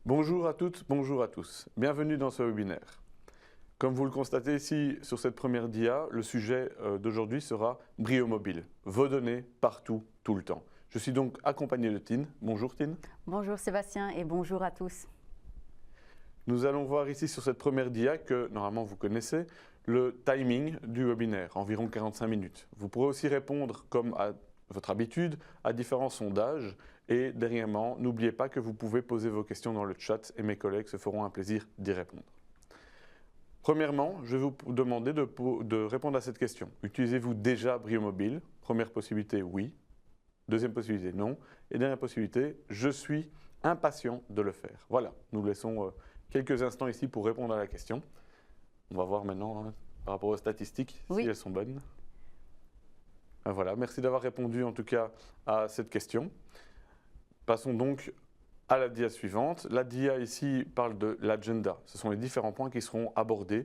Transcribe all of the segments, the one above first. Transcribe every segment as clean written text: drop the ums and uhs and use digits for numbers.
Bonjour à toutes, bonjour à tous. Bienvenue dans ce webinaire. Comme vous le constatez ici sur cette première dia, le sujet d'aujourd'hui sera Brio Mobile. Vos données partout, tout le temps. Je suis donc accompagné de Tine. Bonjour Tine. Bonjour Sébastien et bonjour à tous. Nous allons voir ici sur cette première dia que normalement vous connaissez le timing du webinaire, environ 45 minutes. Vous pourrez aussi répondre comme à votre habitude à différents sondages et dernièrement, n'oubliez pas que vous pouvez poser vos questions dans le chat et mes collègues se feront un plaisir d'y répondre. Premièrement, je vais vous demander de répondre à cette question. Utilisez-vous déjà Brio Mobile? Première possibilité, oui. Deuxième possibilité, non. Et dernière possibilité, je suis impatient de le faire. Voilà, nous laissons quelques instants ici pour répondre à la question. On va voir maintenant par rapport aux statistiques si elles sont bonnes. Voilà, merci d'avoir répondu en tout cas à cette question. Passons donc à la dia suivante. La dia ici parle de l'agenda. Ce sont les différents points qui seront abordés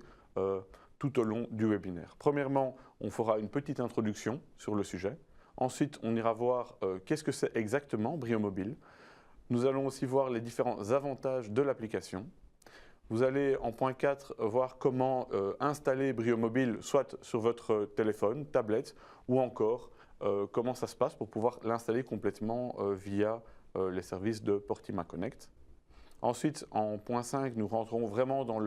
tout au long du webinaire. Premièrement, on fera une petite introduction sur le sujet. Ensuite, on ira voir qu'est-ce que c'est exactement Brio Mobile. Nous allons aussi voir les différents avantages de l'application. Vous allez en point 4 voir comment installer Brio Mobile soit sur votre téléphone, tablette ou encore comment ça se passe pour pouvoir l'installer complètement via les services de Portima Connect. Ensuite, en point 5, nous rentrons vraiment dans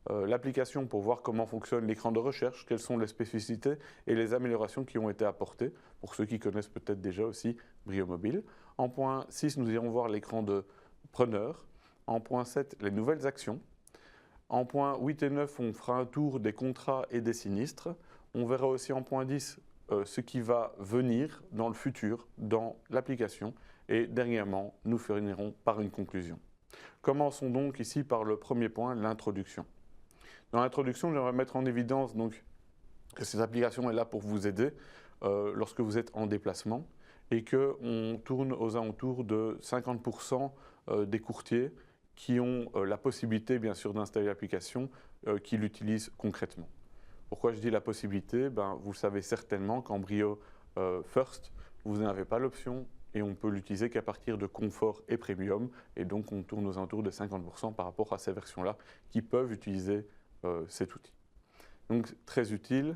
l'application pour voir comment fonctionne l'écran de recherche, quelles sont les spécificités et les améliorations qui ont été apportées, pour ceux qui connaissent peut-être déjà aussi Brio Mobile. En point 6, nous irons voir l'écran de preneur. En point 7, les nouvelles actions. En point 8 et 9, on fera un tour des contrats et des sinistres. On verra aussi en point 10 ce qui va venir dans le futur dans l'application. Et dernièrement, nous finirons par une conclusion. Commençons donc ici par le premier point, l'introduction. Dans l'introduction, j'aimerais mettre en évidence donc, que cette application est là pour vous aider lorsque vous êtes en déplacement et qu'on tourne aux alentours de 50% des courtiers qui ont la possibilité, bien sûr, d'installer l'application, qui l'utilisent concrètement. Pourquoi je dis la possibilité? Vous le savez certainement qu'en Brio First, vous n'avez pas l'option et on peut l'utiliser qu'à partir de confort et premium. Et donc, on tourne aux alentours de 50% par rapport à ces versions-là qui peuvent utiliser cet outil. Donc, très utile.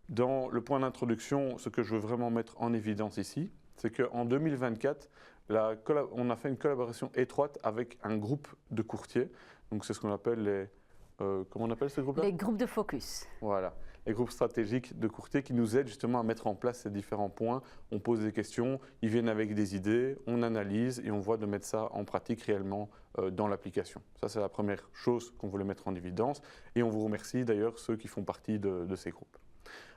Dans le point d'introduction, ce que je veux vraiment mettre en évidence ici, c'est qu'en 2024, on a fait une collaboration étroite avec un groupe de courtiers. Donc, c'est ce qu'on appelle les... comment on appelle ce groupe-là? Les groupes de focus. Voilà, les groupes stratégiques de courtiers qui nous aident justement à mettre en place ces différents points. On pose des questions, ils viennent avec des idées, on analyse et on voit de mettre ça en pratique réellement dans l'application. Ça, c'est la première chose qu'on voulait mettre en évidence et on vous remercie d'ailleurs ceux qui font partie de ces groupes.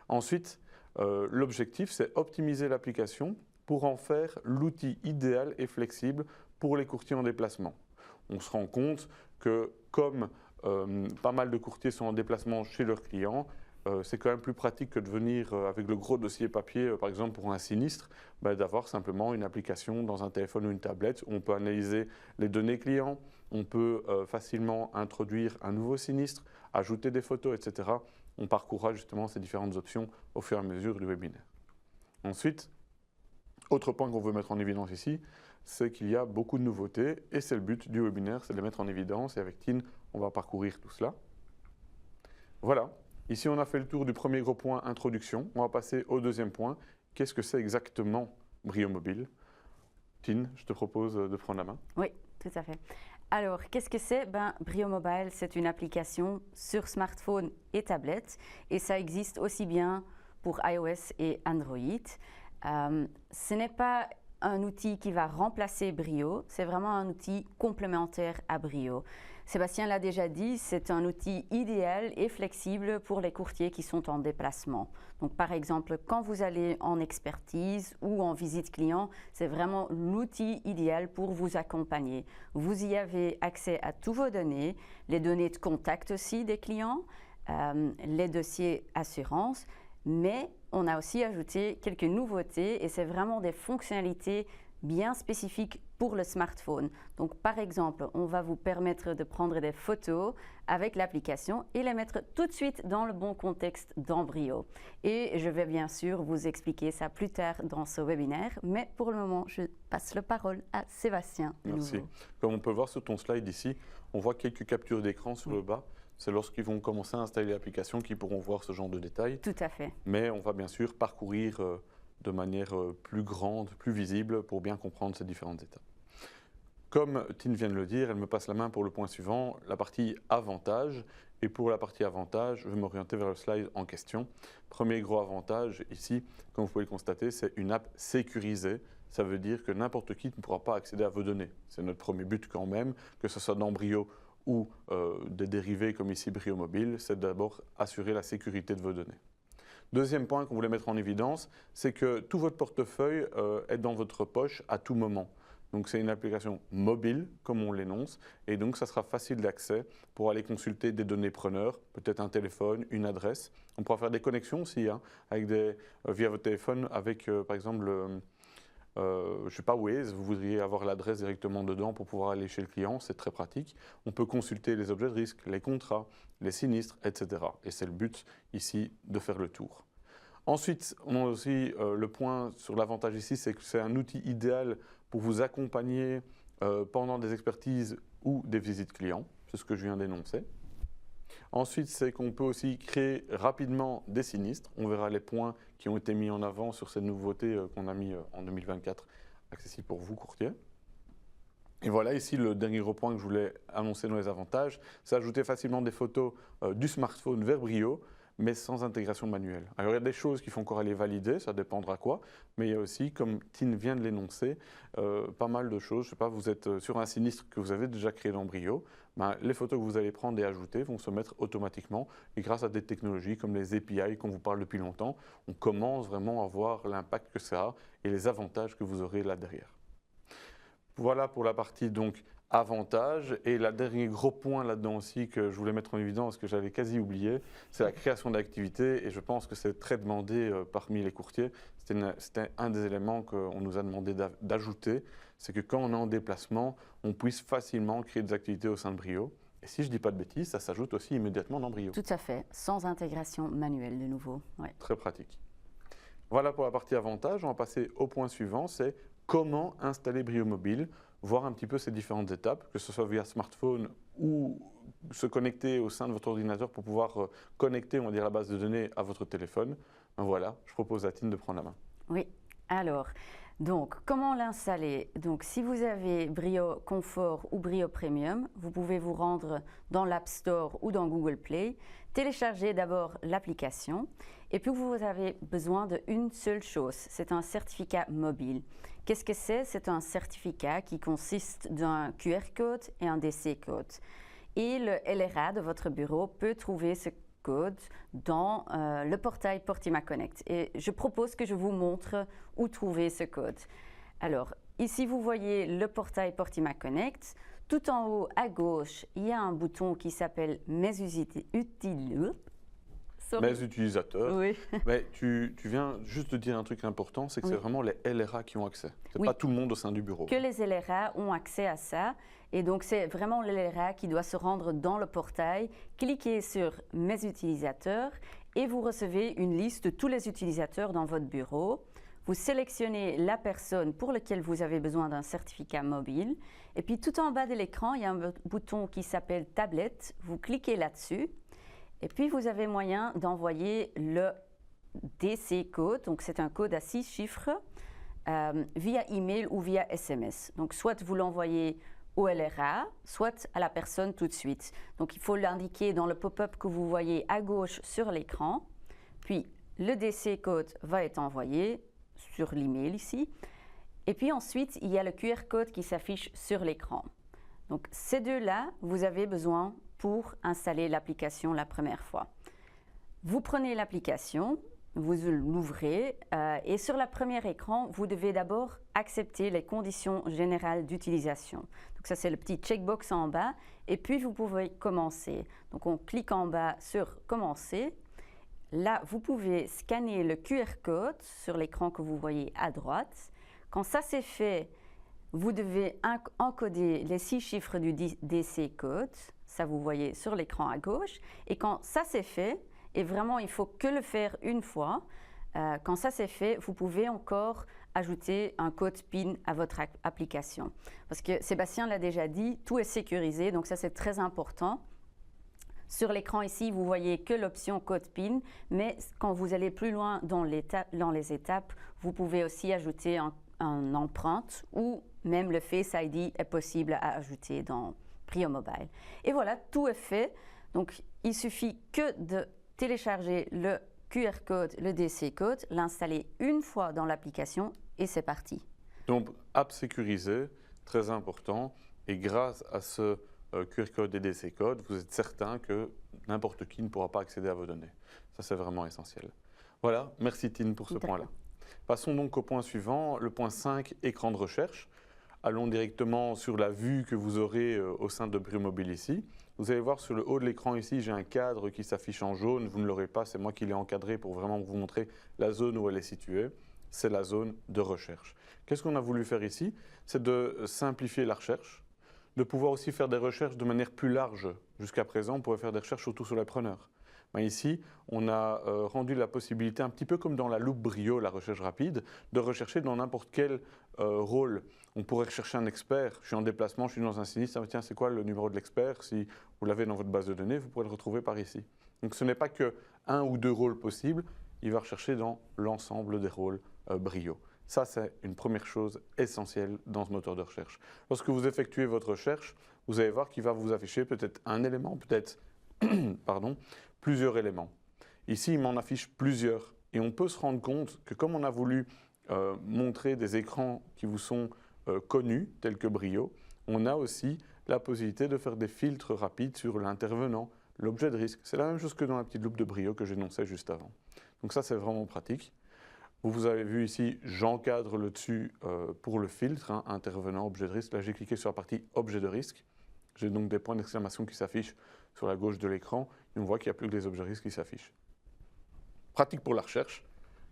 Ensuite, l'objectif, c'est optimiser l'application pour en faire l'outil idéal et flexible pour les courtiers en déplacement. On se rend compte que comme pas mal de courtiers sont en déplacement chez leurs clients, c'est quand même plus pratique que de venir avec le gros dossier papier, par exemple pour un sinistre, d'avoir simplement une application dans un téléphone ou une tablette où on peut analyser les données clients, on peut facilement introduire un nouveau sinistre, ajouter des photos, etc. On parcourra justement ces différentes options au fur et à mesure du webinaire. Ensuite, autre point qu'on veut mettre en évidence ici, c'est qu'il y a beaucoup de nouveautés et c'est le but du webinaire, c'est de les mettre en évidence et avec Tine, on va parcourir tout cela. Voilà, ici on a fait le tour du premier gros point, introduction. On va passer au deuxième point, qu'est-ce que c'est exactement Brio Mobile? Tine, je te propose de prendre la main. Oui, tout à fait. Alors, qu'est-ce que c'est? Brio Mobile, c'est une application sur smartphone et tablette et ça existe aussi bien pour iOS et Android. Ce n'est pas un outil qui va remplacer Brio, c'est vraiment un outil complémentaire à Brio. Sébastien l'a déjà dit, c'est un outil idéal et flexible pour les courtiers qui sont en déplacement. Donc par exemple, quand vous allez en expertise ou en visite client, c'est vraiment l'outil idéal pour vous accompagner. Vous y avez accès à tous vos données, les données de contact aussi des clients, les dossiers assurance, mais on a aussi ajouté quelques nouveautés et c'est vraiment des fonctionnalités bien spécifiques pour le smartphone. Donc par exemple, on va vous permettre de prendre des photos avec l'application et les mettre tout de suite dans le bon contexte dans Brio. Et je vais bien sûr vous expliquer ça plus tard dans ce webinaire, mais pour le moment, je passe la parole à Sébastien. Merci. Comme on peut voir sur ton slide ici, on voit quelques captures d'écran sur le bas. C'est lorsqu'ils vont commencer à installer l'application qu'ils pourront voir ce genre de détails. Tout à fait. Mais on va bien sûr parcourir de manière plus grande, plus visible pour bien comprendre ces différentes étapes. Comme Tine vient de le dire, elle me passe la main pour le point suivant, la partie avantage. Et pour la partie avantage, je vais m'orienter vers le slide en question. Premier gros avantage ici, comme vous pouvez le constater, c'est une app sécurisée. Ça veut dire que n'importe qui ne pourra pas accéder à vos données. C'est notre premier but quand même, que ce soit dans Brio ou des dérivés comme ici Brio Mobile, c'est d'abord assurer la sécurité de vos données. Deuxième point qu'on voulait mettre en évidence, c'est que tout votre portefeuille est dans votre poche à tout moment. Donc c'est une application mobile, comme on l'énonce, et donc ça sera facile d'accès pour aller consulter des données preneurs, peut-être un téléphone, une adresse. On pourra faire des connexions aussi, hein, avec via votre téléphone, avec par exemple, je ne sais pas, Waze, vous voudriez avoir l'adresse directement dedans pour pouvoir aller chez le client, c'est très pratique. On peut consulter les objets de risque, les contrats, les sinistres, etc. Et c'est le but ici de faire le tour. Ensuite, on a aussi le point sur l'avantage ici, c'est que c'est un outil idéal pour vous accompagner pendant des expertises ou des visites clients. C'est ce que je viens d'énoncer. Ensuite, c'est qu'on peut aussi créer rapidement des sinistres. On verra les points qui ont été mis en avant sur cette nouveauté qu'on a mis en 2024, accessible pour vous, courtiers. Et voilà ici le dernier gros point que je voulais annoncer dans les avantages, c'est ajouter facilement des photos du smartphone vers Brio, mais sans intégration manuelle. Alors il y a des choses qu'il faut encore aller valider, ça dépendra quoi, mais il y a aussi, comme Tine vient de l'énoncer, pas mal de choses. Je sais pas, vous êtes sur un sinistre que vous avez déjà créé dans Brio, ben, les photos que vous allez prendre et ajouter vont se mettre automatiquement, et grâce à des technologies comme les API qu'on vous parle depuis longtemps, on commence vraiment à voir l'impact que ça a et les avantages que vous aurez là derrière. Voilà pour la partie donc avantages. Et le dernier gros point là-dedans aussi que je voulais mettre en évidence, que j'avais quasi oublié, c'est la création d'activités. Et je pense que c'est très demandé parmi les courtiers. C'était un des éléments qu'on nous a demandé d'ajouter. C'est que quand on est en déplacement, on puisse facilement créer des activités au sein de Brio. Et si je ne dis pas de bêtises, ça s'ajoute aussi immédiatement dans Brio. Tout à fait, sans intégration manuelle de nouveau. Ouais. Très pratique. Voilà pour la partie avantages. On va passer au point suivant, c'est comment installer Brio Mobile, voir un petit peu ces différentes étapes, que ce soit via smartphone ou se connecter au sein de votre ordinateur pour pouvoir connecter, on va dire, la base de données à votre téléphone. Ben voilà, je propose à Tine de prendre la main. Oui, alors, donc, comment l'installer? Donc, si vous avez Brio Comfort ou Brio Premium, vous pouvez vous rendre dans l'App Store ou dans Google Play, télécharger d'abord l'application et puis vous avez besoin d'une seule chose, c'est un certificat mobile. Qu'est-ce que c'est? C'est un certificat qui consiste d'un QR code et un DC code. Et le LRA de votre bureau peut trouver ce code dans le portail Portima Connect. Et je propose que je vous montre où trouver ce code. Alors, ici, vous voyez le portail Portima Connect. Tout en haut à gauche, il y a un bouton qui s'appelle Mes utilisateurs. Oui. Mais tu viens juste de dire un truc important, c'est que c'est vraiment les LRA qui ont accès. Ce n'est pas tout le monde au sein du bureau. Que les LRA ont accès à ça. Et donc, c'est vraiment le LRA qui doit se rendre dans le portail, cliquer sur Mes utilisateurs et vous recevez une liste de tous les utilisateurs dans votre bureau. Vous sélectionnez la personne pour laquelle vous avez besoin d'un certificat mobile. Et puis, tout en bas de l'écran, il y a un bouton qui s'appelle Tablette. Vous cliquez là-dessus. Et puis, vous avez moyen d'envoyer le DC code. Donc, c'est un code à 6 chiffres via email ou via SMS. Donc, soit vous l'envoyez au LRA, soit à la personne tout de suite. Donc, il faut l'indiquer dans le pop-up que vous voyez à gauche sur l'écran. Puis, le DC code va être envoyé sur l'email ici. Et puis ensuite, il y a le QR code qui s'affiche sur l'écran. Donc, ces deux-là, vous avez besoin pour installer l'application la première fois. Vous prenez l'application, vous l'ouvrez et sur le premier écran, vous devez d'abord accepter les conditions générales d'utilisation. Donc ça, c'est le petit checkbox en bas et puis vous pouvez commencer. Donc on clique en bas sur commencer. Là, vous pouvez scanner le QR code sur l'écran que vous voyez à droite. Quand ça c'est fait, vous devez encoder les 6 chiffres du DC code, ça vous voyez sur l'écran à gauche, et quand ça c'est fait, et vraiment il faut que le faire une fois, quand ça c'est fait, vous pouvez encore ajouter un code PIN à votre application. Parce que Sébastien l'a déjà dit, tout est sécurisé, donc ça c'est très important. Sur l'écran ici, vous voyez que l'option code PIN, mais quand vous allez plus loin dans les étapes, vous pouvez aussi ajouter un empreinte ou même le Face ID est possible à ajouter dans Brio Mobile. Et voilà, tout est fait. Donc, il suffit que de télécharger le QR code, le DC code, l'installer une fois dans l'application et c'est parti. Donc, app sécurisée, très important. Et grâce à ce QR code et DC code, vous êtes certain que n'importe qui ne pourra pas accéder à vos données. Ça, c'est vraiment essentiel. Voilà, merci Tine pour ce point-là. Passons donc au point suivant, le point 5, écran de recherche. Allons directement sur la vue que vous aurez au sein de Brio Mobile ici. Vous allez voir sur le haut de l'écran ici, j'ai un cadre qui s'affiche en jaune. Vous ne l'aurez pas, c'est moi qui l'ai encadré pour vraiment vous montrer la zone où elle est située. C'est la zone de recherche. Qu'est-ce qu'on a voulu faire ici? C'est de simplifier la recherche, de pouvoir aussi faire des recherches de manière plus large. Jusqu'à présent, on pouvait faire des recherches surtout sur les preneurs. Mais ici, on a rendu la possibilité, un petit peu comme dans la loupe Brio, la recherche rapide, de rechercher dans n'importe quel rôle. On pourrait rechercher un expert. Je suis en déplacement, je suis dans un sinistre. Tiens, c'est quoi le numéro de l'expert? Si vous l'avez dans votre base de données, vous pourrez le retrouver par ici. Donc ce n'est pas que un ou deux rôles possibles. Il va rechercher dans l'ensemble des rôles Brio. Ça, c'est une première chose essentielle dans ce moteur de recherche. Lorsque vous effectuez votre recherche, vous allez voir qu'il va vous afficher peut-être un élément, peut-être plusieurs éléments. Ici, il m'en affiche plusieurs. Et on peut se rendre compte que comme on a voulu montrer des écrans qui vous sont connus, tels que Brio, on a aussi la possibilité de faire des filtres rapides sur l'intervenant, l'objet de risque. C'est la même chose que dans la petite loupe de Brio que j'énonçais juste avant. Donc ça, c'est vraiment pratique. Vous avez vu ici, j'encadre le dessus pour le filtre, intervenant, objet de risque. Là, j'ai cliqué sur la partie objet de risque. J'ai donc des points d'exclamation qui s'affichent sur la gauche de l'écran et on voit qu'il n'y a plus que des objets de risque qui s'affichent. Pratique pour la recherche.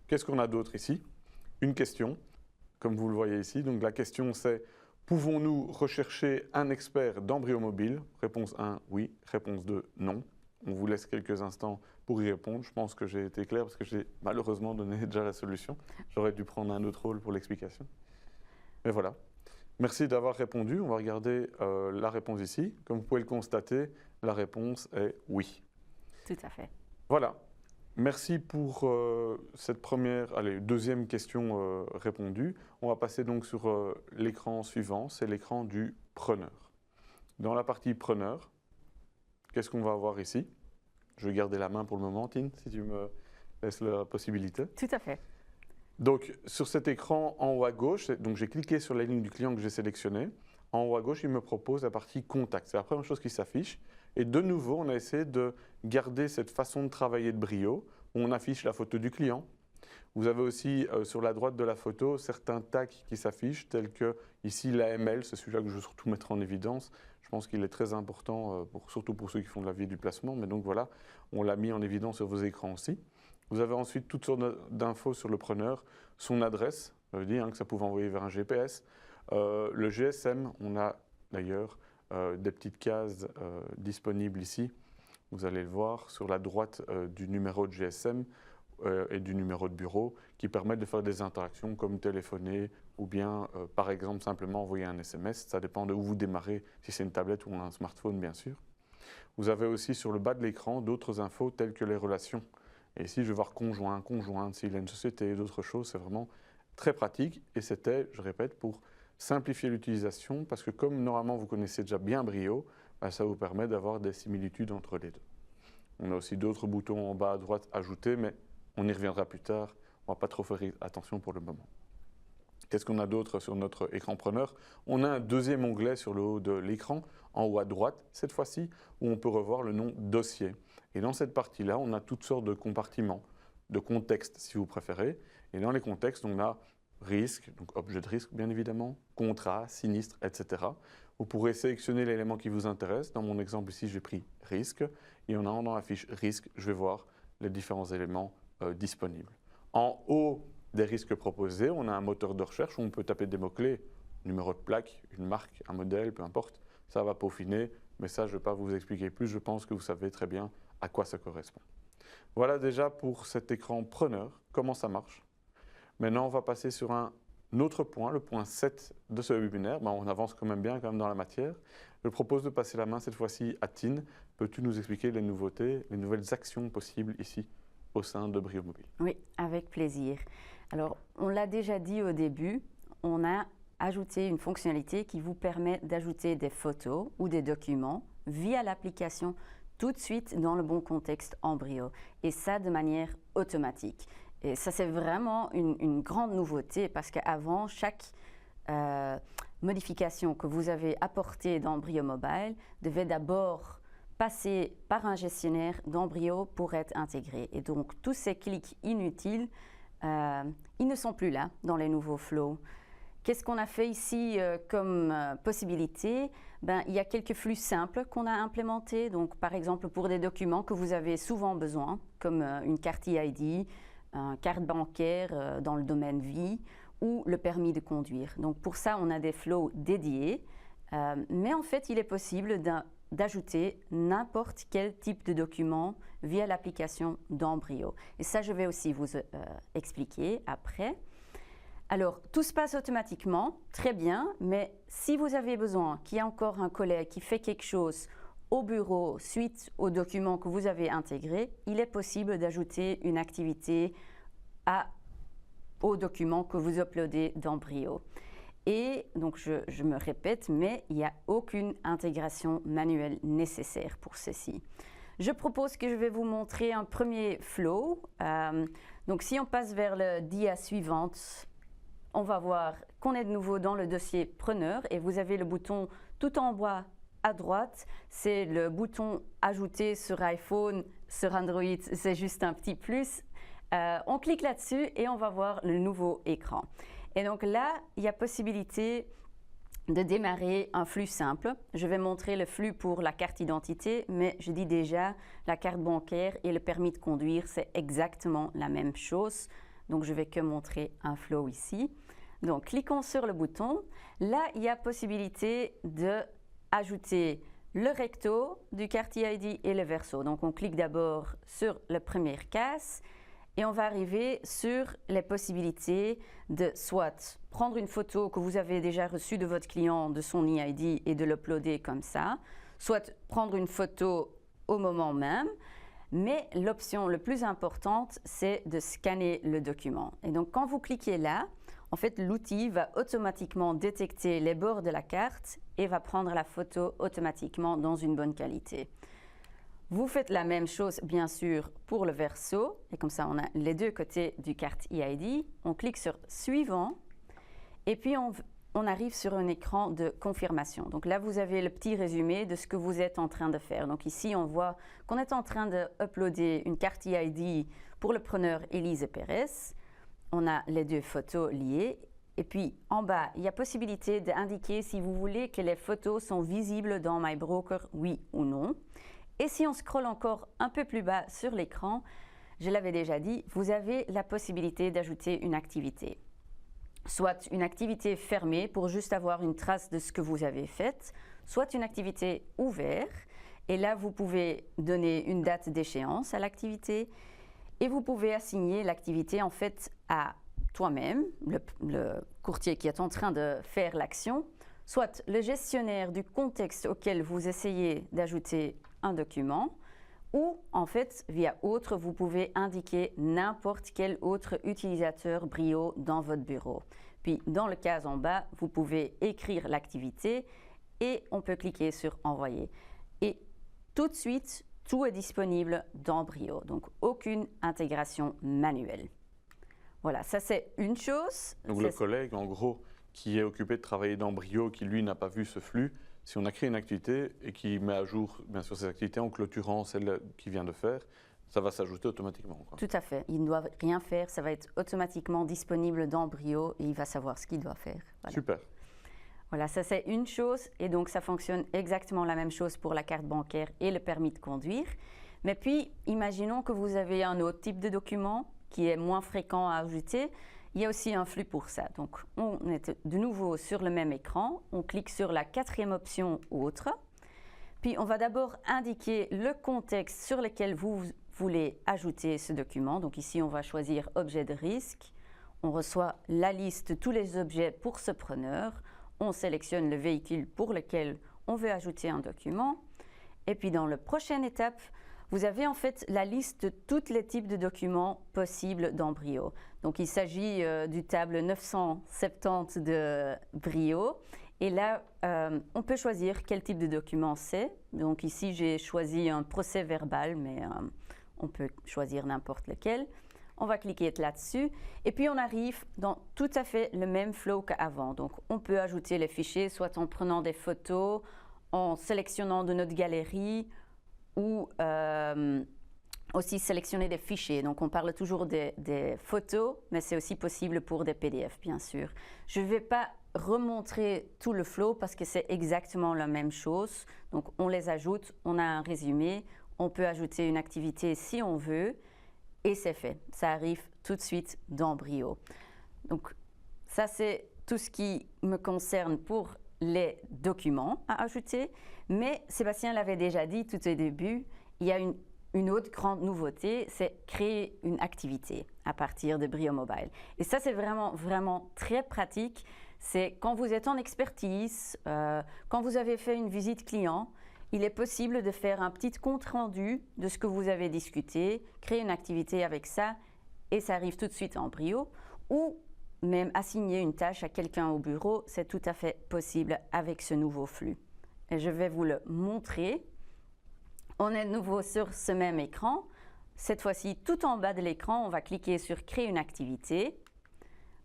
Qu'est-ce qu'on a d'autre ici? Une question, comme vous le voyez ici. Donc la question c'est, pouvons-nous rechercher un expert dans Brio Mobile? Réponse 1, oui. Réponse 2, non. On vous laisse quelques instants pour y répondre. Je pense que j'ai été clair parce que j'ai malheureusement donné déjà la solution. J'aurais dû prendre un autre rôle pour l'explication. Mais voilà. Merci d'avoir répondu. On va regarder la réponse ici. Comme vous pouvez le constater, la réponse est oui. Tout à fait. Voilà. Merci pour cette deuxième question répondue. On va passer donc sur l'écran suivant, c'est l'écran du preneur. Dans la partie preneur, qu'est-ce qu'on va avoir ici? Je vais garder la main pour le moment, Tine, si tu me laisses la possibilité. Tout à fait. Donc, sur cet écran en haut à gauche, donc j'ai cliqué sur la ligne du client que j'ai sélectionnée. En haut à gauche, il me propose la partie contact. C'est la première chose qui s'affiche. Et de nouveau, on a essayé de garder cette façon de travailler de Brio, où on affiche la photo du client. Vous avez aussi sur la droite de la photo certains tags qui s'affichent, tels que ici l'AML, c'est celui-là que je veux surtout mettre en évidence. Je pense qu'il est très important, surtout pour ceux qui font de la vie et du placement. Mais donc voilà, on l'a mis en évidence sur vos écrans aussi. Vous avez ensuite toutes sortes d'infos sur le preneur, son adresse, ça veut dire que ça pouvait envoyer vers un GPS. Le GSM, on a d'ailleurs des petites cases disponibles ici. Vous allez le voir sur la droite du numéro de GSM et du numéro de bureau qui permettent de faire des interactions comme téléphoner ou bien par exemple simplement envoyer un SMS. Ça dépend de où vous démarrez, si c'est une tablette ou un smartphone bien sûr. Vous avez aussi sur le bas de l'écran d'autres infos telles que les relations. Et ici, je vais voir conjoint, conjointe, s'il a une société et d'autres choses. C'est vraiment très pratique. Et c'était, je répète, pour simplifier l'utilisation, parce que comme normalement vous connaissez déjà bien Brio, ça vous permet d'avoir des similitudes entre les deux. On a aussi d'autres boutons en bas à droite ajoutés, mais on y reviendra plus tard. On ne va pas trop faire attention pour le moment. Qu'est-ce qu'on a d'autre sur notre écran preneur? On a un deuxième onglet sur le haut de l'écran, en haut à droite, cette fois-ci, où on peut revoir le nom dossier. Et dans cette partie-là, on a toutes sortes de compartiments, de contextes si vous préférez. Et dans les contextes, on a risque, donc objet de risque bien évidemment, contrat, sinistre, etc. Vous pourrez sélectionner l'élément qui vous intéresse. Dans mon exemple ici, j'ai pris risque. Et en allant dans la fiche risque, je vais voir les différents éléments disponibles. En haut des risques proposés. On a un moteur de recherche où on peut taper des mots-clés, numéro de plaque, une marque, un modèle, peu importe. Ça va peaufiner, mais ça, je ne vais pas vous expliquer plus. Je pense que vous savez très bien à quoi ça correspond. Voilà déjà pour cet écran preneur, comment ça marche. Maintenant, on va passer sur un autre point, le point 7 de ce webinaire. On avance quand même bien dans la matière. Je propose de passer la main cette fois-ci à Tine. Peux-tu nous expliquer les nouveautés, les nouvelles actions possibles ici au sein de Brio Mobile? Oui, avec plaisir. Alors, on l'a déjà dit au début, on a ajouté une fonctionnalité qui vous permet d'ajouter des photos ou des documents via l'application tout de suite dans le bon contexte en Brio. Et ça de manière automatique. Et ça, c'est vraiment une grande nouveauté parce qu'avant, chaque modification que vous avez apportée dans Brio Mobile devait d'abord passer par un gestionnaire dans Brio pour être intégré. Et donc, tous ces clics inutiles, ils ne sont plus là dans les nouveaux flows. Qu'est-ce qu'on a fait ici comme possibilité? Il y a quelques flux simples qu'on a implémentés. Donc, par exemple, pour des documents que vous avez souvent besoin, comme une carte EID, une carte bancaire dans le domaine vie ou le permis de conduire. Donc, pour ça, on a des flows dédiés. Mais en fait, il est possible d'ajouter n'importe quel type de document via l'application dans Brio. Et ça, je vais aussi vous expliquer après. Alors, tout se passe automatiquement, très bien, mais si vous avez besoin qu'il y ait encore un collègue qui fait quelque chose au bureau suite au document que vous avez intégré, il est possible d'ajouter une activité au document que vous uploadez dans Brio. Et donc, je me répète, mais il n'y a aucune intégration manuelle nécessaire pour ceci. Je propose que je vais vous montrer un premier flow. Donc, si on passe vers le dia suivante, on va voir qu'on est de nouveau dans le dossier preneur et vous avez le bouton tout en bas à droite. C'est le bouton ajouter sur iPhone, sur Android, c'est juste un petit plus. On clique là-dessus et on va voir le nouveau écran. Et donc là, il y a possibilité de démarrer un flux simple. Je vais montrer le flux pour la carte d'identité, mais je dis déjà, la carte bancaire et le permis de conduire, c'est exactement la même chose. Donc, je vais que montrer un flow ici. Donc, cliquons sur le bouton. Là, il y a possibilité d'ajouter le recto du carte ID et le verso. Donc, on clique d'abord sur la première case et on va arriver sur les possibilités de soit prendre une photo que vous avez déjà reçue de votre client de son EID et de l'uploader comme ça, soit prendre une photo au moment même. Mais l'option la plus importante, c'est de scanner le document. Et donc, quand vous cliquez là, en fait, l'outil va automatiquement détecter les bords de la carte et va prendre la photo automatiquement dans une bonne qualité. Vous faites la même chose, bien sûr, pour le verso. Et comme ça, on a les deux côtés du carte EID. On clique sur « Suivant » et puis on arrive sur un écran de confirmation. Donc là, vous avez le petit résumé de ce que vous êtes en train de faire. Donc ici, on voit qu'on est en train d'uploader une carte EID pour le preneur Élise Pérez. On a les deux photos liées. Et puis, en bas, il y a possibilité d'indiquer si vous voulez que les photos sont visibles dans My Broker, oui ou non. Et si on scrolle encore un peu plus bas sur l'écran, je l'avais déjà dit, vous avez la possibilité d'ajouter une activité. Soit une activité fermée pour juste avoir une trace de ce que vous avez fait, soit une activité ouverte. Et là, vous pouvez donner une date d'échéance à l'activité et vous pouvez assigner l'activité en fait à toi-même, le courtier qui est en train de faire l'action, soit le gestionnaire du contexte auquel vous essayez d'ajouter un document, ou en fait, via autre, vous pouvez indiquer n'importe quel autre utilisateur Brio dans votre bureau. Puis, dans le cas en bas, vous pouvez écrire l'activité et on peut cliquer sur « Envoyer ». Et tout de suite, tout est disponible dans Brio, donc aucune intégration manuelle. Voilà, ça c'est une chose. Donc le collègue, en gros, qui est occupé de travailler dans Brio, qui lui n'a pas vu ce flux, si on a créé une activité et qui met à jour, bien sûr, ces activités en clôturant celle qu'il vient de faire, ça va s'ajouter automatiquement, quoi. Tout à fait. Il ne doit rien faire, ça va être automatiquement disponible dans Brio et il va savoir ce qu'il doit faire. Voilà. Super. Voilà, ça c'est une chose et donc ça fonctionne exactement la même chose pour la carte bancaire et le permis de conduire. Mais puis, imaginons que vous avez un autre type de document qui est moins fréquent à ajouter Il y a aussi un flux pour ça. Donc, on est de nouveau sur le même écran. On clique sur la 4e option « Autre ». Puis, on va d'abord indiquer le contexte sur lequel vous voulez ajouter ce document. Donc ici, on va choisir « Objet de risque ». On reçoit la liste de tous les objets pour ce preneur. On sélectionne le véhicule pour lequel on veut ajouter un document. Et puis, dans la prochaine étape, vous avez en fait la liste de tous les types de documents possibles dans Brio. Donc, il s'agit du table 970 de Brio. Et là, on peut choisir quel type de document c'est. Donc ici, j'ai choisi un procès verbal, mais on peut choisir n'importe lequel. On va cliquer là-dessus. Et puis, on arrive dans tout à fait le même flow qu'avant. Donc, on peut ajouter les fichiers, soit en prenant des photos, en sélectionnant de notre galerie, ou aussi sélectionner des fichiers. Donc, on parle toujours des photos, mais c'est aussi possible pour des PDF, bien sûr. Je ne vais pas remontrer tout le flow parce que c'est exactement la même chose. Donc, on les ajoute, on a un résumé, on peut ajouter une activité si on veut, et c'est fait. Ça arrive tout de suite dans Brio. Donc, ça, c'est tout ce qui me concerne pour les documents à ajouter. Mais Sébastien l'avait déjà dit tout au début, il y a une autre grande nouveauté, c'est créer une activité à partir de Brio Mobile. Et ça, c'est vraiment, vraiment très pratique. C'est quand vous êtes en expertise, quand vous avez fait une visite client, il est possible de faire un petit compte rendu de ce que vous avez discuté, créer une activité avec ça, et ça arrive tout de suite en Brio, ou même assigner une tâche à quelqu'un au bureau, c'est tout à fait possible avec ce nouveau flux. Et je vais vous le montrer. On est de nouveau sur ce même écran. Cette fois-ci, tout en bas de l'écran, on va cliquer sur « Créer une activité ».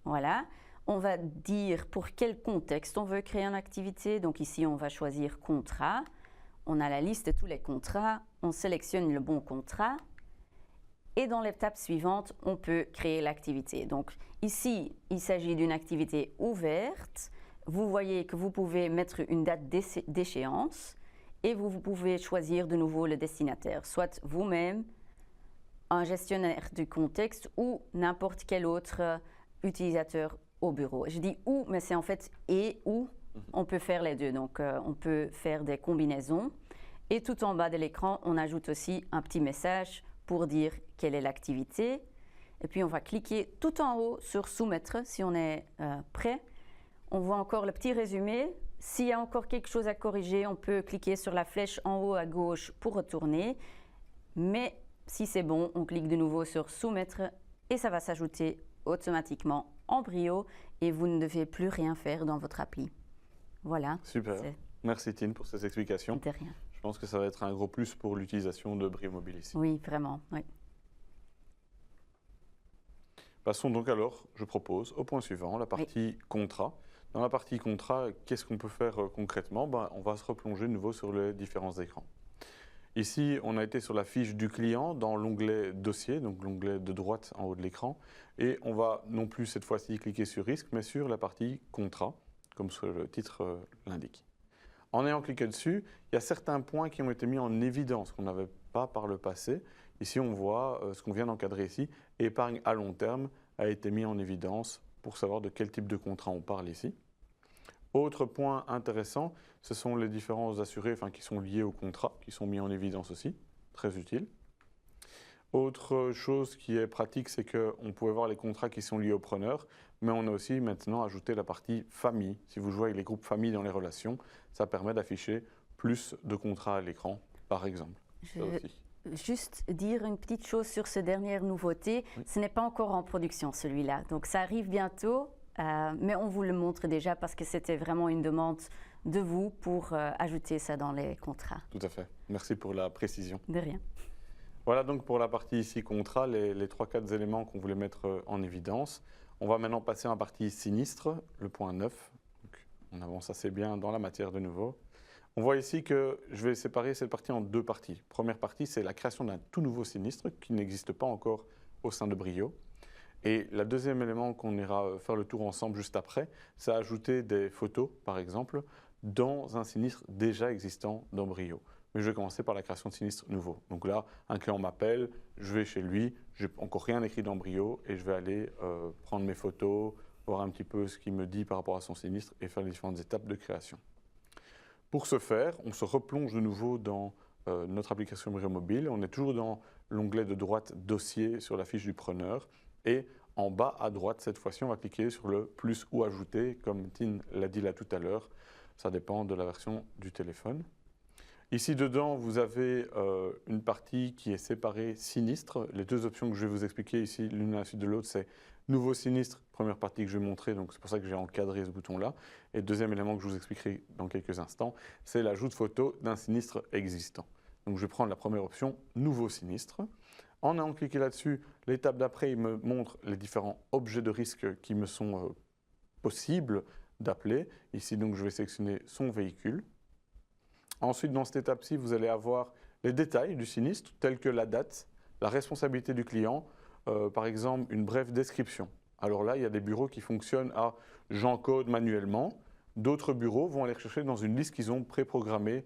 Voilà. On va dire pour quel contexte on veut créer une activité. Donc ici, on va choisir « Contrat ». On a la liste de tous les contrats. On sélectionne le bon contrat. Et dans l'étape suivante, on peut créer l'activité. Donc ici, il s'agit d'une activité ouverte. Vous voyez que vous pouvez mettre une date d'échéance et vous pouvez choisir de nouveau le destinataire, soit vous-même, un gestionnaire du contexte ou n'importe quel autre utilisateur au bureau. Je dis « ou », mais c'est en fait « et » ou. On peut faire les deux, donc on peut faire des combinaisons. Et tout en bas de l'écran, on ajoute aussi un petit message pour dire quelle est l'activité. Et puis, on va cliquer tout en haut sur « Soumettre » si on est prêt. On voit encore le petit résumé. S'il y a encore quelque chose à corriger, on peut cliquer sur la flèche en haut à gauche pour retourner. Mais si c'est bon, on clique de nouveau sur « Soumettre » et ça va s'ajouter automatiquement en Brio et vous ne devez plus rien faire dans votre appli. Voilà. Super. Merci Tine pour ces explications. De rien. Je pense que ça va être un gros plus pour l'utilisation de Brio Mobile ici. Oui, vraiment. Oui. Passons donc alors, je propose, au point suivant, la partie contrat. Dans la partie contrat, qu'est-ce qu'on peut faire concrètement? On va se replonger de nouveau sur les différents écrans. Ici, on a été sur la fiche du client dans l'onglet dossier, donc l'onglet de droite en haut de l'écran. Et on va non plus cette fois-ci cliquer sur risque, mais sur la partie contrat, comme le titre l'indique. En ayant cliqué dessus, il y a certains points qui ont été mis en évidence qu'on n'avait pas par le passé. Ici, on voit ce qu'on vient d'encadrer ici. Épargne à long terme a été mis en évidence pour savoir de quel type de contrat on parle ici. Autre point intéressant, ce sont les différents assurés qui sont liés au contrat, qui sont mis en évidence aussi, très utile. Autre chose qui est pratique, c'est qu'on pouvait voir les contrats qui sont liés au preneur, mais on a aussi maintenant ajouté la partie famille. Si vous jouez avec les groupes famille dans les relations, ça permet d'afficher plus de contrats à l'écran, par exemple. Juste dire une petite chose sur cette dernière nouveauté. Oui. Ce n'est pas encore en production celui-là, donc ça arrive bientôt, mais on vous le montre déjà parce que c'était vraiment une demande de vous pour ajouter ça dans les contrats. Tout à fait. Merci pour la précision. De rien. Voilà donc pour la partie ici contrat, les 3-4 éléments qu'on voulait mettre en évidence. On va maintenant passer à la partie sinistre, le point 9. Donc, on avance assez bien dans la matière de nouveau. On voit ici que je vais séparer cette partie en deux parties. Première partie, c'est la création d'un tout nouveau sinistre qui n'existe pas encore au sein de Brio. Et le deuxième élément qu'on ira faire le tour ensemble juste après, c'est ajouter des photos, par exemple, dans un sinistre déjà existant dans Brio. mais je vais commencer par la création de sinistres nouveaux. Donc là, un client m'appelle, je vais chez lui, je n'ai encore rien écrit dans Brio et je vais aller prendre mes photos, voir un petit peu ce qu'il me dit par rapport à son sinistre et faire les différentes étapes de création. Pour ce faire, on se replonge de nouveau dans notre application Brio Mobile. On est toujours dans l'onglet de droite Dossier sur la fiche du preneur et en bas à droite, cette fois-ci, on va cliquer sur le plus ou ajouter, comme Tine l'a dit là tout à l'heure. Ça dépend de la version du téléphone. Ici dedans, vous avez une partie qui est séparée sinistre. Les deux options que je vais vous expliquer ici, l'une à la suite de l'autre, c'est nouveau sinistre, première partie que je vais montrer, donc c'est pour ça que j'ai encadré ce bouton-là. Et deuxième élément que je vous expliquerai dans quelques instants, c'est l'ajout de photo d'un sinistre existant. Donc je vais prendre la première option, nouveau sinistre. En ayant cliqué là-dessus, l'étape d'après, il me montre les différents objets de risque qui me sont possibles d'appeler. Ici, donc, je vais sélectionner son véhicule. Ensuite, dans cette étape-ci, vous allez avoir les détails du sinistre, tels que la date, la responsabilité du client, par exemple, une brève description. Alors là, il y a des bureaux qui fonctionnent à j'encode manuellement. D'autres bureaux vont aller rechercher dans une liste qu'ils ont préprogrammée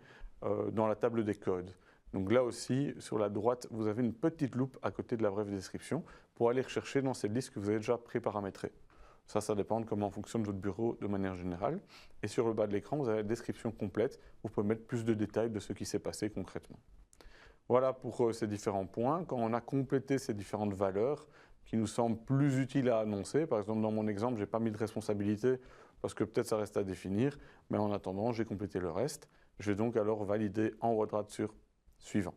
dans la table des codes. Donc là aussi, sur la droite, vous avez une petite loupe à côté de la brève description pour aller rechercher dans cette liste que vous avez déjà préparamétrée. Ça dépend de comment fonctionne votre bureau de manière générale. Et sur le bas de l'écran, vous avez la description complète. Vous pouvez mettre plus de détails de ce qui s'est passé concrètement. Voilà pour ces différents points. Quand on a complété ces différentes valeurs qui nous semblent plus utiles à annoncer, par exemple dans mon exemple, je n'ai pas mis de responsabilité parce que peut-être ça reste à définir, mais en attendant, j'ai complété le reste. Je vais donc alors valider en haut à droite sur suivant.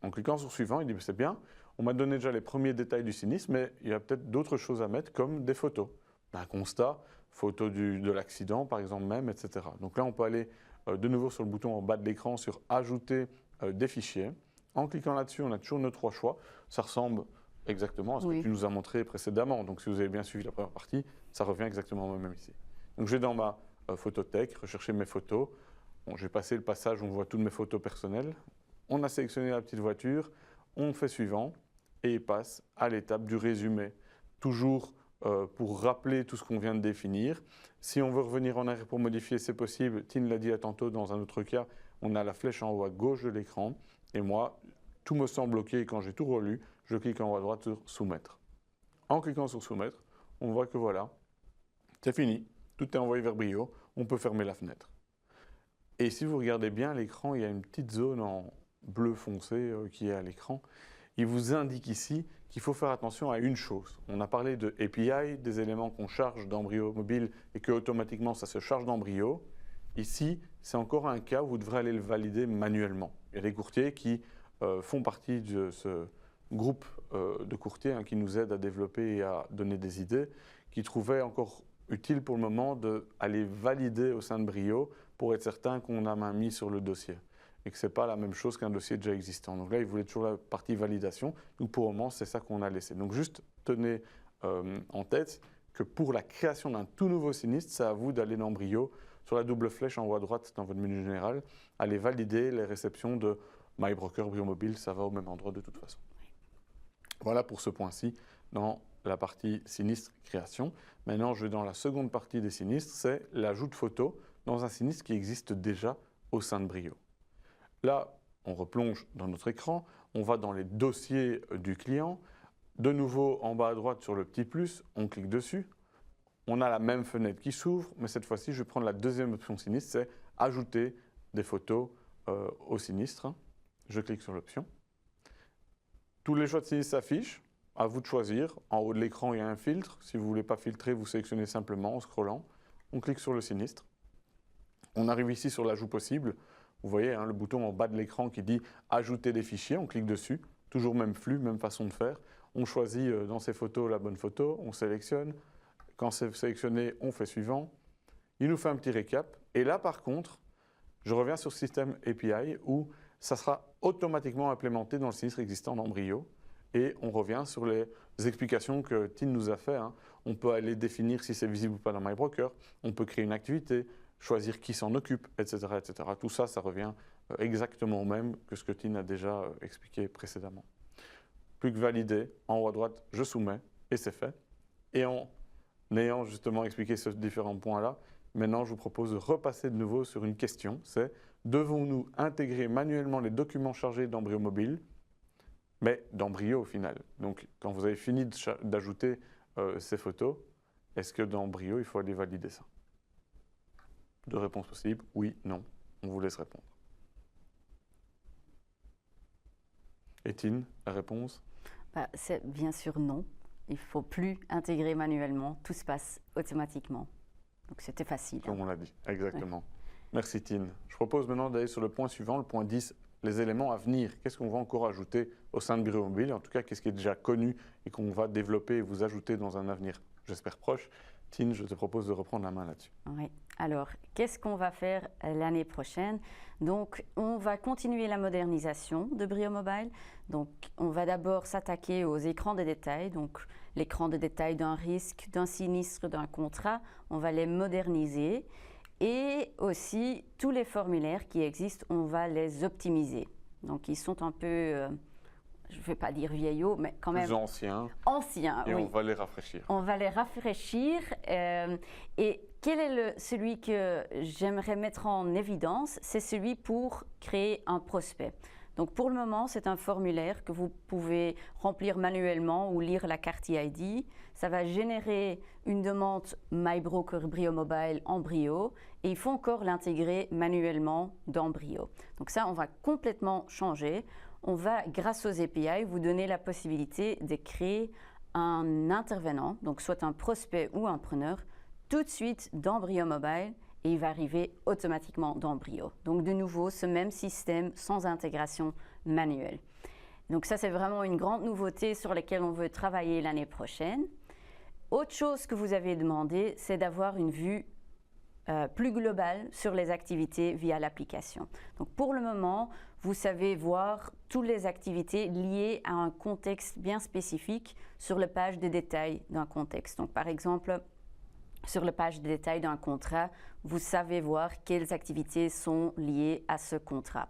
En cliquant sur suivant, il dit c'est bien, on m'a donné déjà les premiers détails du sinistre, mais il y a peut-être d'autres choses à mettre comme des photos. Un constat, photo de l'accident par exemple même, etc. Donc là, on peut aller de nouveau sur le bouton en bas de l'écran sur ajouter des fichiers. En cliquant là-dessus, on a toujours nos trois choix. Ça ressemble exactement à ce que tu nous as montré précédemment. Donc si vous avez bien suivi la première partie, ça revient exactement au même ici. Donc je vais dans ma photothèque, rechercher mes photos. Bon, je vais passer le passage où on voit toutes mes photos personnelles. On a sélectionné la petite voiture, on fait suivant et il passe à l'étape du résumé. Toujours pour rappeler tout ce qu'on vient de définir. Si on veut revenir en arrière pour modifier, c'est possible. Tine l'a dit à tantôt dans un autre cas, on a la flèche en haut à gauche de l'écran. Et moi, tout me semble OK. Quand j'ai tout relu, je clique en haut à droite sur soumettre. En cliquant sur soumettre, on voit que voilà, c'est fini. Tout est envoyé vers Brio. On peut fermer la fenêtre. Et si vous regardez bien l'écran, il y a une petite zone en bleu foncé qui est à l'écran. Il vous indique ici qu'il faut faire attention à une chose. On a parlé de API, des éléments qu'on charge dans Brio Mobile et que automatiquement ça se charge dans Brio. Ici, c'est encore un cas où vous devrez aller le valider manuellement. Il y a des courtiers qui font partie de ce groupe de courtiers qui nous aident à développer et à donner des idées, qui trouvaient encore utile pour le moment d'aller valider au sein de Brio pour être certain qu'on a main mise sur le dossier et que ce n'est pas la même chose qu'un dossier déjà existant. Donc là, il voulait toujours la partie validation. Donc pour le moment, c'est ça qu'on a laissé. Donc juste tenez en tête que pour la création d'un tout nouveau sinistre, c'est à vous d'aller dans Brio, sur la double flèche en haut à droite dans votre menu général, aller valider les réceptions de MyBroker Brio Mobile, ça va au même endroit de toute façon. Voilà pour ce point-ci dans la partie sinistre création. Maintenant, je vais dans la seconde partie des sinistres, c'est l'ajout de photos dans un sinistre qui existe déjà au sein de Brio. Là, on replonge dans notre écran, on va dans les dossiers du client. De nouveau, en bas à droite sur le petit plus, on clique dessus. On a la même fenêtre qui s'ouvre, mais cette fois-ci, je vais prendre la deuxième option sinistre, c'est ajouter des photos au sinistre. Je clique sur l'option. Tous les choix de sinistre s'affichent. À vous de choisir. En haut de l'écran, il y a un filtre. Si vous ne voulez pas filtrer, vous sélectionnez simplement en scrollant. On clique sur le sinistre. On arrive ici sur l'ajout possible. Vous voyez le bouton en bas de l'écran qui dit « Ajouter des fichiers ». On clique dessus. Toujours même flux, même façon de faire. On choisit dans ces photos la bonne photo. On sélectionne. Quand c'est sélectionné, on fait suivant. Il nous fait un petit récap. Et là, par contre, je reviens sur System API où ça sera automatiquement implémenté dans le sinistre existant dans Brio. Et on revient sur les explications que Tine nous a fait. On peut aller définir si c'est visible ou pas dans MyBroker. On peut créer une activité, choisir qui s'en occupe, etc., etc. Tout ça, ça revient exactement au même que ce que Tine a déjà expliqué précédemment. Plus que valider, en haut à droite, je soumets et c'est fait. Et en n'ayant justement expliqué ces différents points-là, maintenant je vous propose de repasser de nouveau sur une question, c'est devons-nous intégrer manuellement les documents chargés dans Brio Mobile, mais dans Brio au final. Donc quand vous avez fini d'ajouter ces photos, est-ce que dans Brio il faut aller valider ça? Deux réponses possibles, oui, non. On vous laisse répondre. Étienne, la réponse? C'est bien sûr non. Il ne faut plus intégrer manuellement, tout se passe automatiquement. Donc c'était facile. Comme on l'a dit, exactement. Ouais. Merci Tine. Je propose maintenant d'aller sur le point suivant, le point 10, les éléments à venir. Qu'est-ce qu'on va encore ajouter au sein de Brio Mobile? En tout cas, qu'est-ce qui est déjà connu et qu'on va développer et vous ajouter dans un avenir, j'espère, proche. Tine, je te propose de reprendre la main là-dessus. Oui. Alors, qu'est-ce qu'on va faire l'année prochaine? Donc, on va continuer la modernisation de Brio Mobile. Donc, on va d'abord s'attaquer aux écrans de détail. Donc, l'écran de détail d'un risque, d'un sinistre, d'un contrat, on va les moderniser. Et aussi, tous les formulaires qui existent, on va les optimiser. Donc, ils sont un peu, je ne vais pas dire vieillots, mais quand même… Plus anciens. Anciens, et oui. On va les rafraîchir. On va les rafraîchir. Et quel est celui que j'aimerais mettre en évidence? C'est celui pour créer un prospect. Donc pour le moment, c'est un formulaire que vous pouvez remplir manuellement ou lire la carte ID. Ça va générer une demande MyBroker Brio Mobile en Brio et il faut encore l'intégrer manuellement dans Brio. Donc ça, on va complètement changer. On va, grâce aux API, vous donner la possibilité de créer un intervenant, donc soit un prospect ou un preneur, tout de suite dans Brio Mobile et il va arriver automatiquement dans Brio. Donc de nouveau, ce même système sans intégration manuelle. Donc ça, c'est vraiment une grande nouveauté sur laquelle on veut travailler l'année prochaine. Autre chose que vous avez demandé, c'est d'avoir une vue plus globale sur les activités via l'application. Donc pour le moment, vous savez voir toutes les activités liées à un contexte bien spécifique sur la page de détail d'un contexte. Donc par exemple, sur la page de détail d'un contrat, vous savez voir quelles activités sont liées à ce contrat.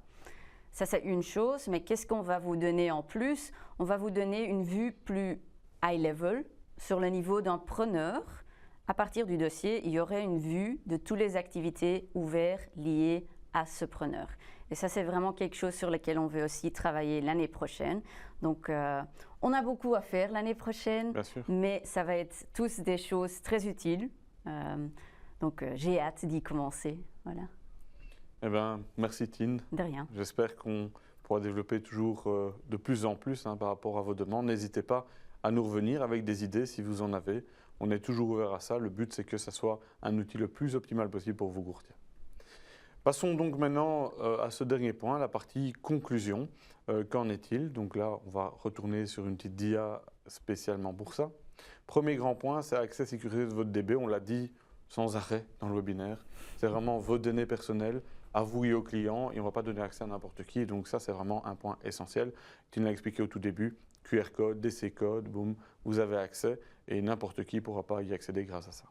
Ça, c'est une chose, mais qu'est-ce qu'on va vous donner en plus? On va vous donner une vue plus high level sur le niveau d'un preneur. À partir du dossier, il y aurait une vue de toutes les activités ouvertes liées à ce preneur. Et ça, c'est vraiment quelque chose sur lequel on veut aussi travailler l'année prochaine. Donc, on a beaucoup à faire l'année prochaine, mais ça va être tous des choses très utiles. Donc, j'ai hâte d'y commencer. Voilà. Eh bien, merci Tine. De rien. J'espère qu'on pourra développer toujours de plus en plus par rapport à vos demandes. N'hésitez pas à nous revenir avec des idées si vous en avez. On est toujours ouvert à ça. Le but, c'est que ça soit un outil le plus optimal possible pour vous courtiers. Passons donc maintenant à ce dernier point, la partie conclusion. Qu'en est-il? Donc là, on va retourner sur une petite dia spécialement pour ça. Premier grand point, c'est accès sécurisé de votre DB. On l'a dit sans arrêt dans le webinaire. C'est vraiment vos données personnelles à vous et aux clients et on ne va pas donner accès à n'importe qui. Donc ça, c'est vraiment un point essentiel. Tu nous l'as expliqué au tout début. QR code, DC code, boum, vous avez accès et n'importe qui ne pourra pas y accéder grâce à ça.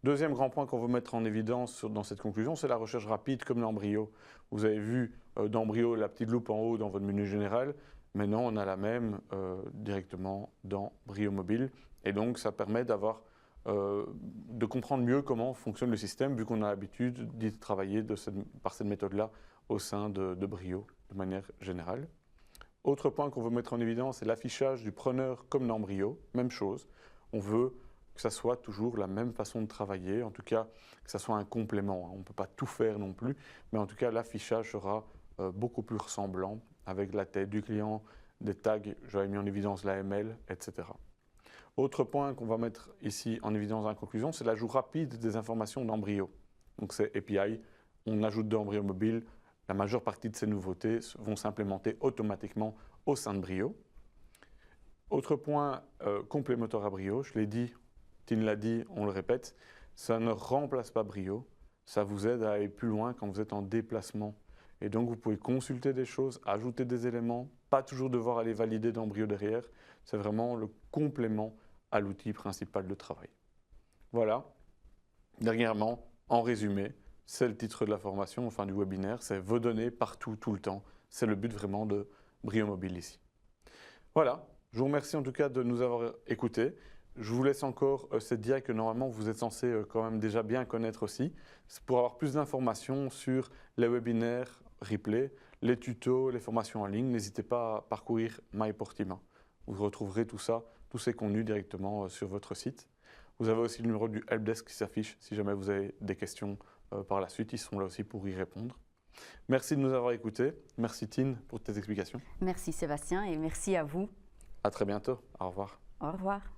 Deuxième grand point qu'on veut mettre en évidence dans cette conclusion, c'est la recherche rapide comme dans Brio. Vous avez vu dans Brio la petite loupe en haut dans votre menu général. Maintenant, on a la même directement dans Brio Mobile. Et donc, ça permet de comprendre mieux comment fonctionne le système, vu qu'on a l'habitude d'y travailler par cette méthode-là au sein de Brio, de manière générale. Autre point qu'on veut mettre en évidence, c'est l'affichage du preneur comme dans Brio. Même chose, on veut que ça soit toujours la même façon de travailler, en tout cas que ça soit un complément. On ne peut pas tout faire non plus, mais en tout cas l'affichage sera beaucoup plus ressemblant avec la tête du client, des tags, j'avais mis en évidence l'AML, etc. Autre point qu'on va mettre ici en évidence dans la conclusion, c'est l'ajout rapide des informations dans Brio. Donc c'est API, on ajoute dans Brio Mobile, la majeure partie de ces nouveautés vont s'implémenter automatiquement au sein de Brio. Autre point complémentaire à Brio, je l'ai dit, Tine l'a dit, on le répète, ça ne remplace pas Brio, ça vous aide à aller plus loin quand vous êtes en déplacement. Et donc vous pouvez consulter des choses, ajouter des éléments, pas toujours devoir aller valider dans Brio derrière, c'est vraiment le complément à l'outil principal de travail. Voilà, dernièrement, en résumé, c'est le titre de la formation, enfin du webinaire, c'est vos données partout, tout le temps. C'est le but vraiment de Brio Mobile ici. Voilà, je vous remercie en tout cas de nous avoir écoutés. Je vous laisse encore cette dia que normalement vous êtes censé quand même déjà bien connaître aussi. C'est pour avoir plus d'informations sur les webinaires replay, les tutos, les formations en ligne, n'hésitez pas à parcourir MyPortima. Vous retrouverez tout ça, tous ces contenus directement sur votre site. Vous avez aussi le numéro du helpdesk qui s'affiche si jamais vous avez des questions par la suite. Ils sont là aussi pour y répondre. Merci de nous avoir écoutés. Merci Tine pour tes explications. Merci Sébastien et merci à vous. À très bientôt. Au revoir. Au revoir.